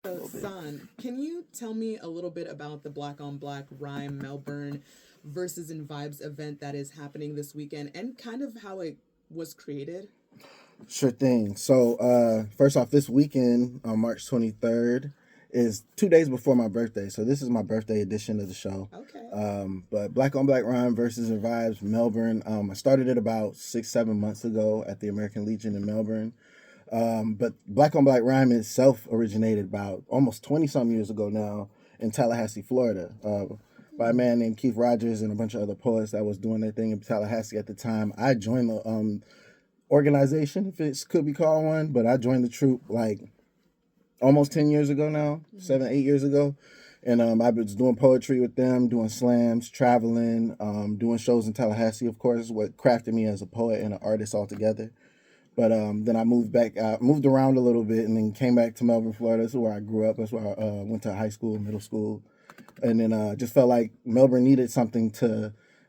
So, San, can you tell me a little bit about the Black on Black Rhyme Melbourne Verses and Vibes event that is happening this weekend and kind of how it was created? Sure thing. So, first off, this weekend on March 23rd is 2 days before my birthday. So, this is my birthday edition of the show. Okay. But Black on Black Rhyme versus and Vibes Melbourne. I started it about 6, 7 months ago at the American Legion in Melbourne. But Black on Black Rhyme itself originated about almost 20 some years ago now in Tallahassee, Florida. By a man named Keith Rogers and a bunch of other poets that was doing their thing in Tallahassee at the time. I joined the organization, if it could be called one, but I joined the troupe like almost 10 years ago now, 7, 8 years ago. And I was doing poetry with them, doing slams, traveling, doing shows in Tallahassee, of course, what crafted me as a poet and an artist altogether. But then I moved around a little bit and then came back to Melbourne, Florida. That's where I grew up. That's where I went to high school, middle school. And then just felt like Melbourne needed something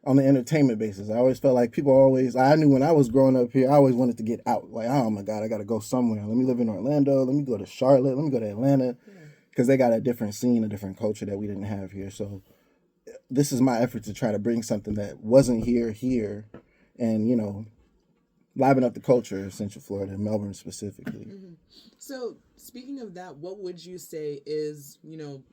on the entertainment basis. I always felt like I knew when I was growing up here, I always wanted to get out. Like, oh my God, I got to go somewhere. Let me live in Orlando. Let me go to Charlotte. Let me go to Atlanta. Because they got a different scene, a different culture that we didn't have here. So this is my effort to try to bring something that wasn't here, and, liven up the culture of Central Florida, Melbourne specifically. So, speaking of that, what would you say is,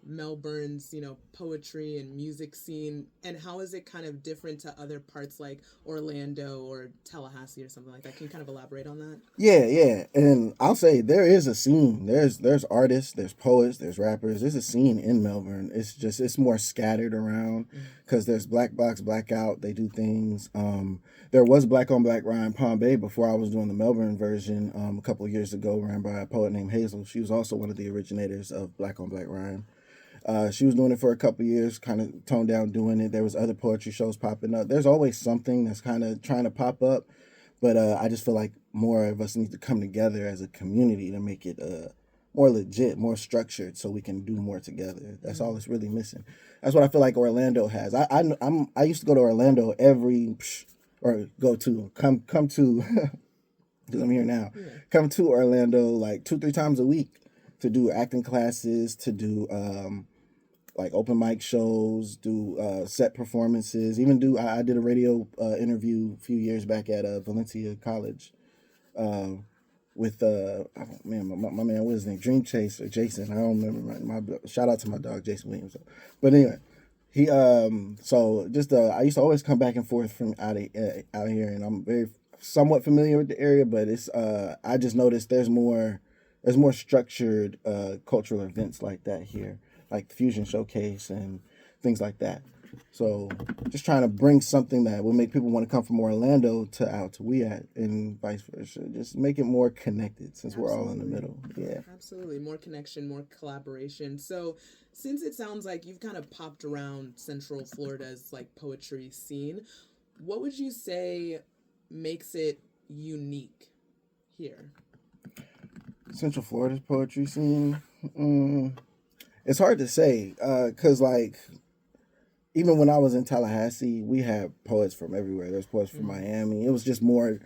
Melbourne's, poetry and music scene, and how is it kind of different to other parts like Orlando or Tallahassee or something like that? Can you kind of elaborate on that? Yeah. And I'll say there is a scene. There's artists, there's poets, there's rappers. There's a scene in Melbourne. It's more scattered around because there's Black Box, Blackout. They do things. There was Black on Black Rhyme Palm Bay before I was doing the Melbourne version a couple of years ago, ran by a poet named Hazel. She was also one of the originators of Black on Black Rhyme. She was doing it for a couple of years, kind of toned down doing it. There was other poetry shows popping up. There's always something that's kind of trying to pop up, but I just feel like more of us need to come together as a community to make it more legit, more structured, so we can do more together. That's all it's really missing. That's what I feel like Orlando has. I used to go to Orlando come to because I'm here now. Yeah. Come to Orlando like 2-3 times a week to do acting classes, to do like open mic shows, do set performances, even I did a radio interview a few years back at Valencia College with my man, what is his name? Dream Chaser, Jason. I don't remember my shout out to my dog Jason Williams. But anyway, he so just I used to always come back and forth from out here, and I'm very somewhat familiar with the area, but it's I just noticed there's more structured cultural events like that here, like the Fusion Showcase and things like that. So just trying to bring something that will make people want to come from Orlando to out to we at, and vice versa. Just make it more connected since Absolutely. We're all in the middle. Yeah. Absolutely. More connection, more collaboration. So since it sounds like you've kind of popped around Central Florida's like poetry scene, what would you say makes it unique here? Central Florida's poetry scene? It's hard to say because like even when I was in Tallahassee, we had poets from everywhere. There's poets from Miami. It was just more,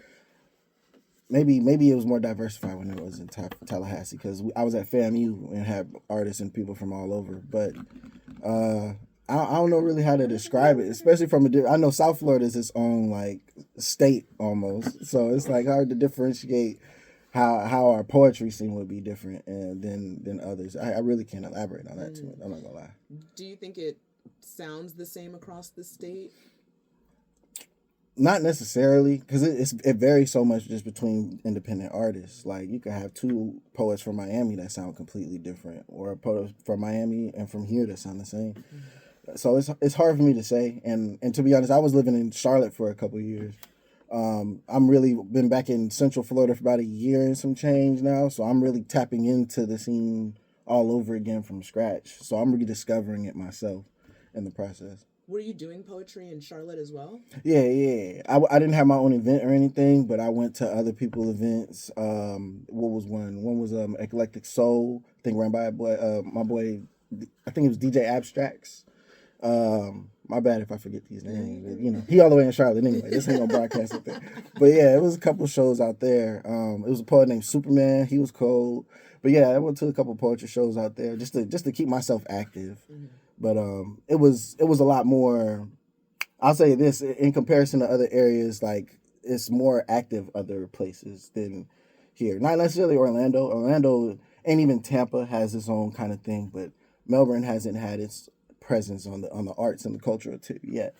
maybe it was more diversified when it was in Tallahassee because I was at FAMU and had artists and people from all over. But I don't know really how to describe it, especially I know South Florida is its own like state almost. So it's like hard to differentiate how our poetry scene would be different than others. I really can't elaborate on that too much. I'm not gonna lie. Do you think it sounds the same across the state? Not necessarily, because it varies so much just between independent artists. Like you could have 2 poets from Miami that sound completely different, or a poet from Miami and from here that sound the same. So it's hard for me to say. And to be honest, I was living in Charlotte for a couple of years. I'm really been back in Central Florida for about a year and some change now, so I'm really tapping into the scene all over again from scratch. So I'm rediscovering it myself in the process. Were you doing poetry in Charlotte as well? Yeah. I didn't have my own event or anything, but I went to other people's events. What was one? One was Eclectic Soul, I think ran by my boy, I think it was DJ Abstracts. My bad if I forget these names. But, he all the way in Charlotte anyway. This ain't gonna broadcast it there. But yeah, it was a couple shows out there. It was a poet named Superman. He was cold. But yeah, I went to a couple poetry shows out there just to keep myself active. But it was a lot more. I'll say this in comparison to other areas, like it's more active other places than here. Not necessarily Orlando. Orlando and even Tampa has its own kind of thing, but Melbourne hasn't had its presence on the arts and the culture tip yet.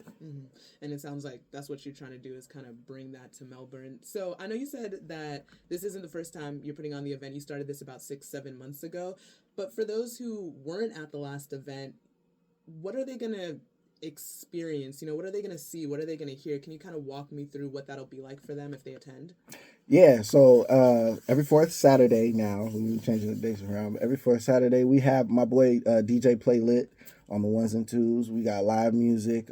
And it sounds like that's what you're trying to do is kind of bring that to Melbourne. So I know you said that this isn't the first time you're putting on the event. You started this about 6-7 months ago. But for those who weren't at the last event, what are they going to experience? You know, what are they going to see? What are they going to hear? Can you kind of walk me through what that'll be like for them if they attend? Yeah, so every fourth Saturday now, we're changing the dates around, but every fourth Saturday we have my boy DJ Play Lit on the ones and twos. We got live music,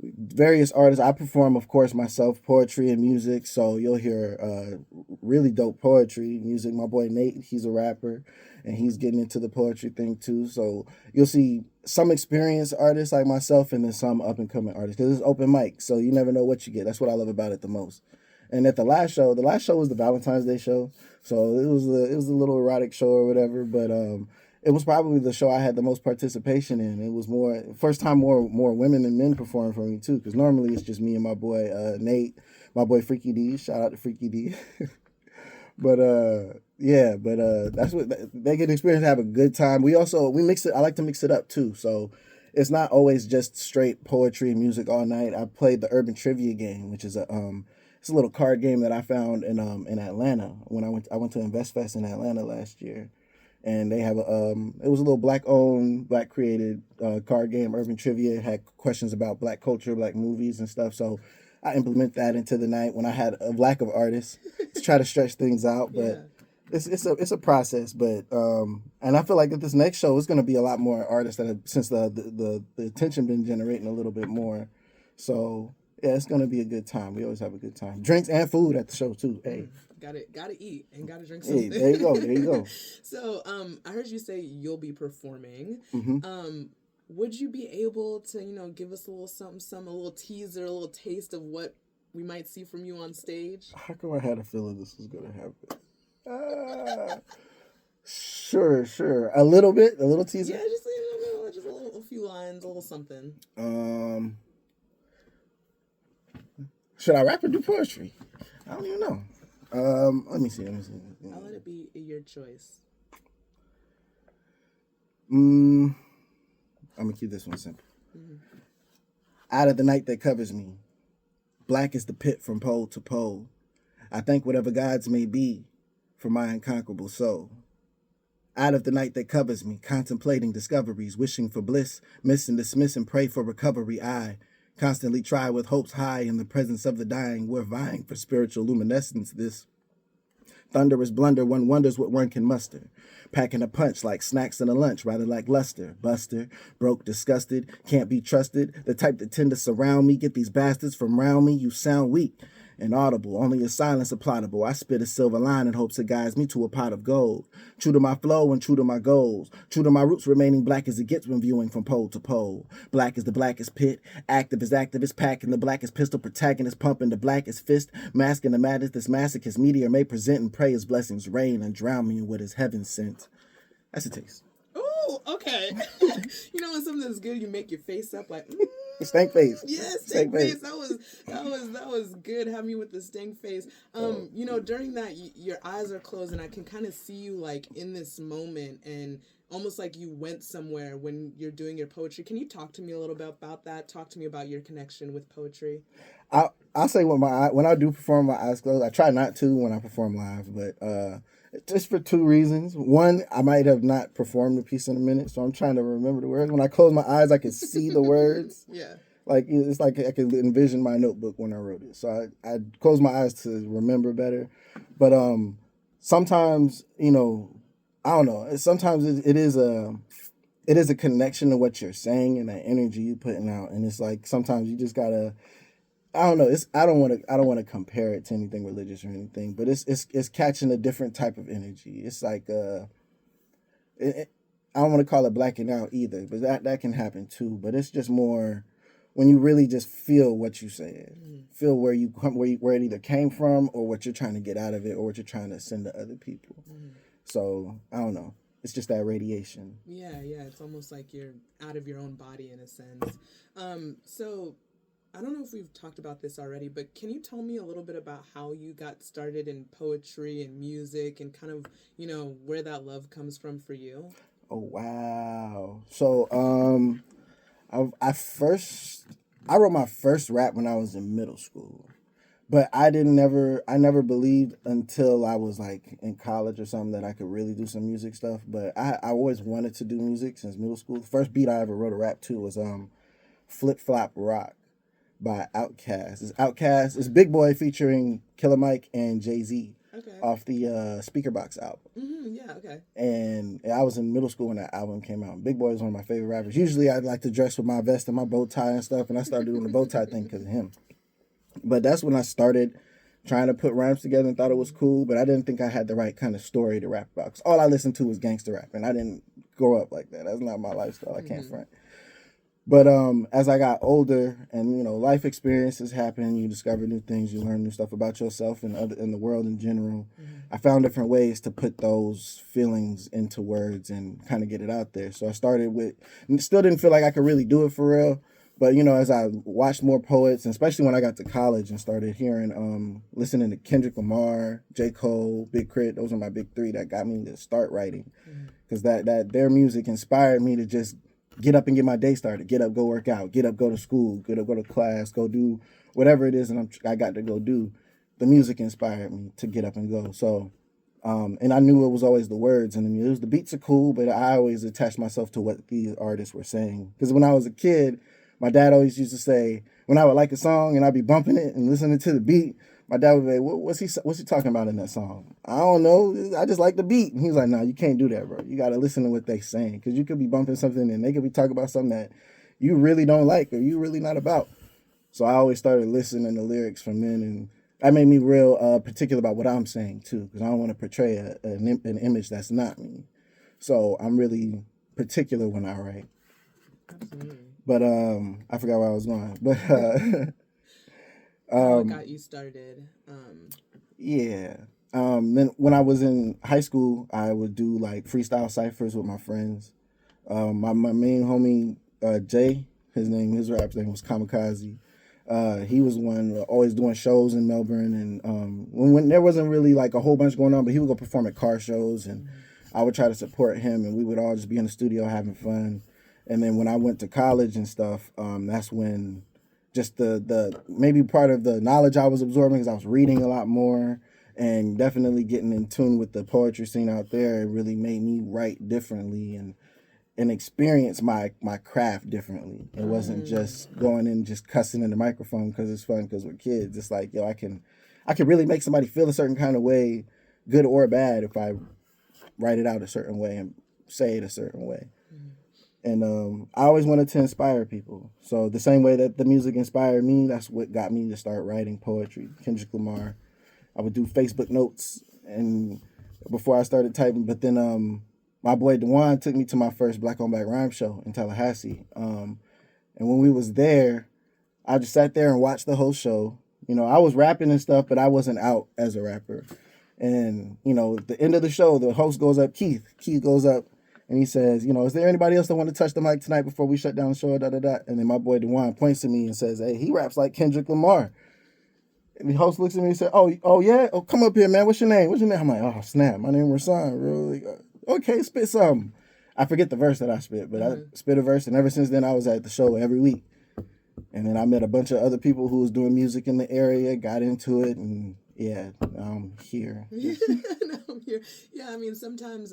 various artists. I perform, of course, myself, poetry and music. So you'll hear really dope poetry music. My boy Nate, he's a rapper, and he's getting into the poetry thing too. So you'll see some experienced artists like myself, and then some up and coming artists, because it's open mic. So you never know what you get. That's what I love about it the most. And at the last show was the Valentine's Day show. So it was a little erotic show or whatever, but it was probably the show I had the most participation in. It was first time more women and men performing for me too, because normally it's just me and my boy Nate, my boy Freaky D. Shout out to Freaky D. But that's what they get to experience, have a good time. We mix it. I like to mix it up too. So it's not always just straight poetry and music all night. I played the Urban Trivia game, which is it's a little card game that I found in Atlanta when I went to Invest Fest in Atlanta last year. And they have it was a little black owned, black created card game, Urban Trivia. It had questions about black culture, black movies and stuff. So I implement that into the night when I had a lack of artists to try to stretch things out. But it's a process. But and I feel like at this next show it's gonna be a lot more artists since the attention been generating a little bit more. So yeah, it's gonna be a good time. We always have a good time. Drinks and food at the show too. Hey. Gotta eat and gotta drink something. Hey, there you go. So, I heard you say you'll be performing. Mm-hmm. Would you be able to, give us a little something, a little teaser, a little taste of what we might see from you on stage? How come I had a feeling this was gonna happen? Sure. A little teaser. Yeah, just a few lines, a little something. Should I rap or do poetry? I don't even know. Let me see. I'll let it be your choice. I'm gonna keep this one simple. Mm-hmm. Out of the night that covers me, black is the pit from pole to pole. I thank whatever gods may be for my unconquerable soul. Out of the night that covers me, contemplating discoveries, wishing for bliss, miss and dismiss and pray for recovery. I constantly try with hopes high in the presence of the dying. We're vying for spiritual luminescence. This thunderous blunder, one wonders what one can muster. Packing a punch like snacks in a lunch, rather like luster. Buster, broke, disgusted, can't be trusted. The type that tend to surround me, get these bastards from round me. You sound weak, inaudible, only a silence applaudable. I spit a silver line in hopes it guides me to a pot of gold. True to my flow and true to my goals. True to my roots, remaining black as it gets when viewing from pole to pole. Black is the blackest pit, active as activist, packing the blackest pistol, protagonist, pumping the blackest fist, masking the madness this masochist meteor may present and pray his blessings rain and drown me in what is heaven sent. That's a taste. Oh, okay. When something's good, you make your face up like, Stank face. Yeah, stank face. That was good. Have me with the stank face. During that, your eyes are closed, and I can kind of see you like in this moment, and almost like you went somewhere when you're doing your poetry. Can you talk to me a little bit about that? Talk to me about your connection with poetry. I'll say when I do perform, my eyes closed. I try not to when I perform live, but just for two reasons. One, I might have not performed the piece in a minute, so I'm trying to remember the words. When I close my eyes, I can see the words. Yeah. Like, it's like I could envision my notebook when I wrote it. So I close my eyes to remember better. But sometimes, I don't know. Sometimes it is a connection to what you're saying and that energy you're putting out. And it's like sometimes you just gotta, I don't know. I don't want to compare it to anything religious or anything, but it's catching a different type of energy. It's like I don't want to call it blacking out either, but that can happen too. But it's just more when you really just feel what you said, feel where it either came from or what you're trying to get out of it or what you're trying to send to other people. So I don't know. It's just that radiation. Yeah, yeah. It's almost like you're out of your own body in a sense. So I don't know if we've talked about this already, but can you tell me a little bit about how you got started in poetry and music and kind of, where that love comes from for you? Oh wow. So I wrote my first rap when I was in middle school. But I never believed until I was like in college or something that I could really do some music stuff. But I always wanted to do music since middle school. The first beat I ever wrote a rap to was Flip Flop Rock by Outkast. It's Outkast. It's Big Boy featuring Killer Mike and Jay-Z Okay. off the Speaker Box album. Yeah, okay. And I was in middle school when that album came out. Big Boy is one of my favorite rappers. Usually I'd like to dress with my vest and my bow tie and stuff, and I started doing the bow tie thing because of him. But that's when I started trying to put rhymes together and thought it was cool, but I didn't think I had the right kind of story to rap about. 'Cause all I listened to was gangster rap, and I didn't grow up like that. That's not my lifestyle. I can't front. But as I got older and life experiences happen, you discover new things, you learn new stuff about yourself and the world in general. I found different ways to put those feelings into words and kind of get it out there. So I started with, still didn't feel like I could really do it for real. But as I watched more poets, and especially when I got to college and started hearing, listening to Kendrick Lamar, J. Cole, Big Crit, those are my big three that got me to start writing, because that their music inspired me to just get up and get my day started. Get up, go work out. Get up, go to school. Get up, go to class. Go do whatever it is, and I got to go do. The music inspired me to get up and go. So, and I knew it was always the words and the music. The beats are cool, but I always attached myself to what these artists were saying. Because when I was a kid, my dad always used to say, when I would like a song and I'd be bumping it and listening to the beat, my dad would be like, what's he talking about in that song? I don't know. I just like the beat. And he was like, no, you can't do that, bro. You got to listen to what they saying. Because you could be bumping something and they could be talking about something that you really don't like or you really not about. So I always started listening to lyrics from then. And that made me real particular about what I'm saying, too. Because I don't want to portray an image that's not me. So I'm really particular when I write. Absolutely. But I forgot where I was going. But what got you started? Yeah. Then when I was in high school, I would do like freestyle ciphers with my friends. My main homie, Jay, his rap's name was Kamikaze. He was one always doing shows in Melbourne, and when there wasn't really like a whole bunch going on, but he would go perform at car shows, and I would try to support him, and we would all just be in the studio having fun. And then when I went to college and stuff, that's when just the maybe part of the knowledge I was absorbing, because I was reading a lot more and definitely getting in tune with the poetry scene out there, it really made me write differently and experience my craft differently. It wasn't just going in just cussing in the microphone because it's fun because we're kids. It's like, I can really make somebody feel a certain kind of way, good or bad, if I write it out a certain way and say it a certain way. And I always wanted to inspire people. So the same way that the music inspired me, that's what got me to start writing poetry. Kendrick Lamar. I would do Facebook notes and before I started typing. But then my boy Dewan took me to my first Black on Black Rhyme show in Tallahassee. And when we was there, I just sat there and watched the whole show. I was rapping and stuff, but I wasn't out as a rapper. And, at the end of the show, the host goes up, Keith goes up, and he says, is there anybody else that want to touch the mic tonight before we shut down the show? And then my boy Dewan points to me and says, hey, he raps like Kendrick Lamar. And the host looks at me and said, oh yeah? Oh, come up here, man. What's your name? I'm like, oh, snap. My name is Rasan. Really? Okay, spit something. I forget the verse that I spit, but I spit a verse. And ever since then, I was at the show every week. And then I met a bunch of other people who was doing music in the area, got into it, and yeah, I'm here. I'm here. Yeah, I mean, sometimes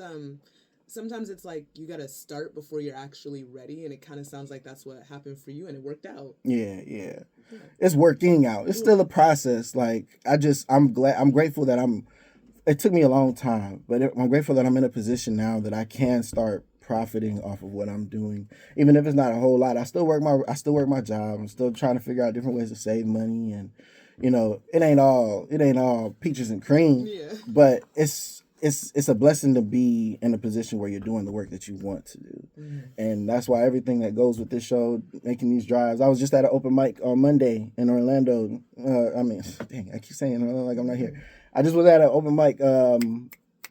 it's like you gotta start before you're actually ready, and it kind of sounds like that's what happened for you, and it worked out. Yeah. It's working out. It's still a process. Like I'm grateful that it took me a long time, but I'm grateful that I'm in a position now that I can start profiting off of what I'm doing, even if it's not a whole lot. I still work my job. I'm still trying to figure out different ways to save money, and it ain't all peaches and cream. Yeah. But it's a blessing to be in a position where you're doing the work that you want to do. And that's why everything that goes with this show, making these drives. I was just at an open mic on Monday in Orlando. I keep saying like I'm not here. I just was at an open mic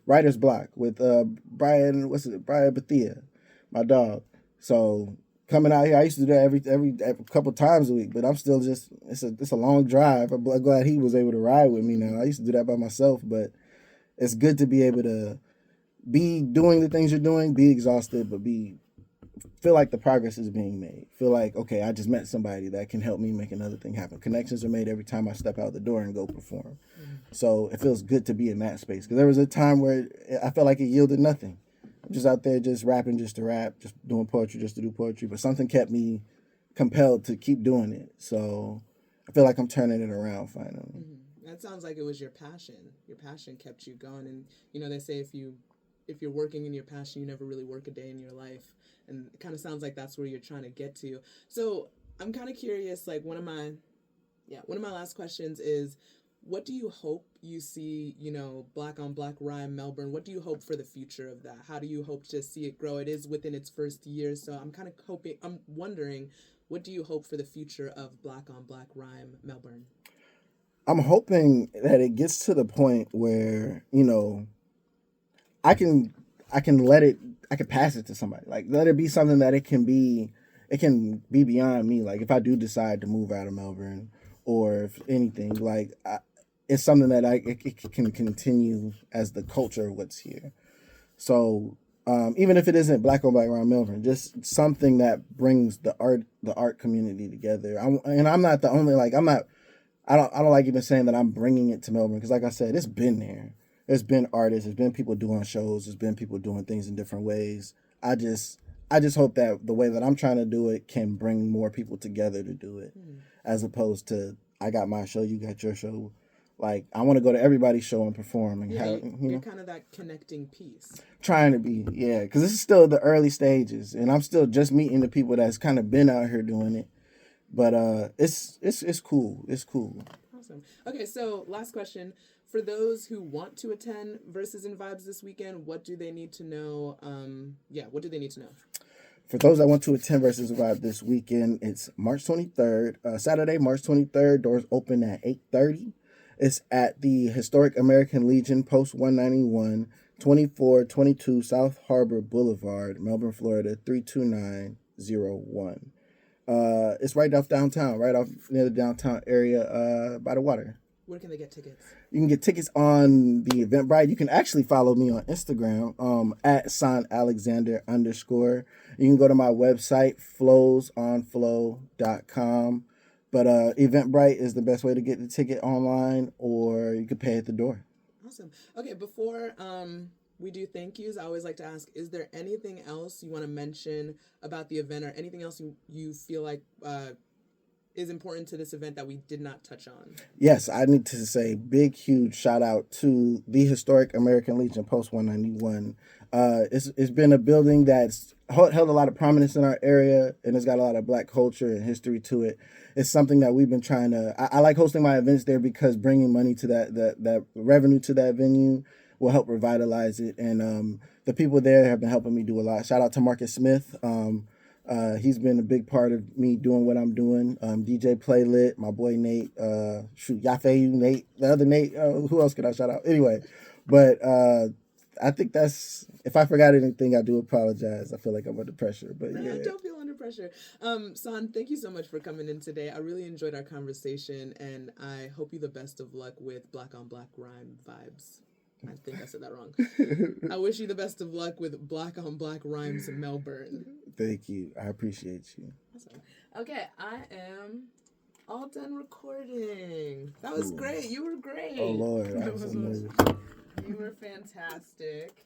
Writer's Block with Brian Bethia, my dog. So coming out here, I used to do that every couple times a week, but I'm still just it's a long drive. I'm glad he was able to ride with me now. I used to do that by myself, but it's good to be able to be doing the things you're doing, be exhausted, but feel like the progress is being made. Feel like, okay, I just met somebody that can help me make another thing happen. Connections are made every time I step out the door and go perform. So it feels good to be in that space. Because there was a time where I felt like it yielded nothing. I'm just out there just rapping just to rap, just doing poetry just to do poetry. But something kept me compelled to keep doing it. So I feel like I'm turning it around finally. Mm-hmm. That sounds like it was your passion. Your passion kept you going. And, you know, they say if you're working in your passion, you never really work a day in your life. And it kind of sounds like that's where you're trying to get to. So I'm kind of curious, like one of my last questions is, what do you hope you see, you know, Black on Black Rhyme Melbourne? What do you hope for the future of that? How do you hope to see it grow? It is within its first year, so I'm wondering, what do you hope for the future of Black on Black Rhyme Melbourne? I'm hoping that it gets to the point where, you know, I can pass it to somebody. Like, let it be something that it can be beyond me. Like, if I do decide to move out of Melbourne, or if anything, like, it's something that it can continue as the culture of what's here. So even if it isn't Black on Black Rhyme Melbourne, just something that brings the art community together. I'm not the only, like, I don't like even saying that I'm bringing it to Melbourne, because like I said, it's been there. There's been artists, there's been people doing shows, there's been people doing things in different ways. I just hope that the way that I'm trying to do it can bring more people together to do it, as opposed to I got my show, you got your show. Like, I want to go to everybody's show and perform and have, you're kind of that connecting piece. Trying to be, yeah, because this is still the early stages, and I'm still just meeting the people that's kind of been out here doing it. But it's cool. It's cool. Awesome. Okay, so last question. For those who want to attend Verses and Vibes this weekend, what do they need to know? What do they need to know? For those that want to attend Versus Vibe this weekend, it's March 23rd, Saturday, March 23rd. Doors open at 8:30. It's at the Historic American Legion, Post 191, 2422 South Harbor Boulevard, Melbourne, Florida, 32901. It's right off downtown, right off near the downtown area, by the water. Where can they get tickets? You can get tickets on the Eventbrite. You can actually follow me on Instagram, at @SonAlexander_. You can go to my website, flowsonflow.com. But Eventbrite is the best way to get the ticket online, or you can pay at the door. Awesome. Okay, before we do thank yous, I always like to ask, is there anything else you want to mention about the event, or anything else you feel like is important to this event that we did not touch on? Yes, I need to say big, huge shout out to the Historic American Legion, Post 191. It's been a building that's held a lot of prominence in our area, and it's got a lot of Black culture and history to it. It's something that we've been trying to. I like hosting my events there, because bringing money to that revenue to that venue will help revitalize it. And the people there have been helping me do a lot. Shout out to Marcus Smith. He's been a big part of me doing what I'm doing. DJ Playlit, my boy Nate, Yafeu, Nate, the other Nate. Who else could I shout out? Anyway, but I think that's, if I forgot anything, I do apologize. I feel like I'm under pressure, but yeah. Don't feel under pressure. Son, thank you so much for coming in today. I really enjoyed our conversation, and I hope you the best of luck with Black on Black Rhyme Vibes. I think I said that wrong. I wish you the best of luck with Black on Black Rhymes Melbourne. Thank you. I appreciate you. Awesome. Okay, I am all done recording. That was great. You were great. Oh, Lord. I was so nervous. You were fantastic.